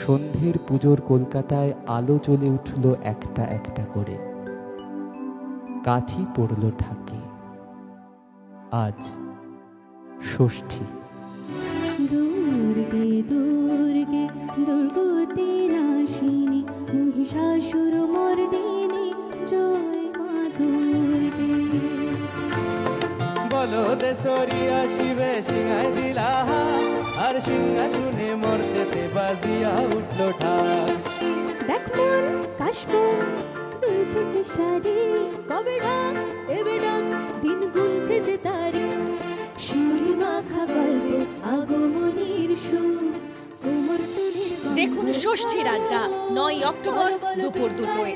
সন্ধ্যের পুজোর কলকাতায় আলো জ্বলে উঠল একটা একটা করে, কাঠি পড়ল ঢাকে। আজ ষষ্ঠী। দুর্গে দুর্গে দুর্গতি নাশিনী মহিষাসুর মর্দিনী জয় মা দুর্গে। বলো দেশরি আসিবে সিংহাই দিলা আর সিংহাসনে মর্দেতে বাজিয়া উঠল ঠাক। দেখ মন কাশবন দুলছে যে শাড়ি, কবে ডাক এবে ডাক দিন গুলছে যে তারি। শিউলি মাখা গল্পে আগমনীর সুর, কোমর তুলির দেখুন ষষ্ঠীর আড্ডা 9 অক্টোবর দুপুর 2টায়।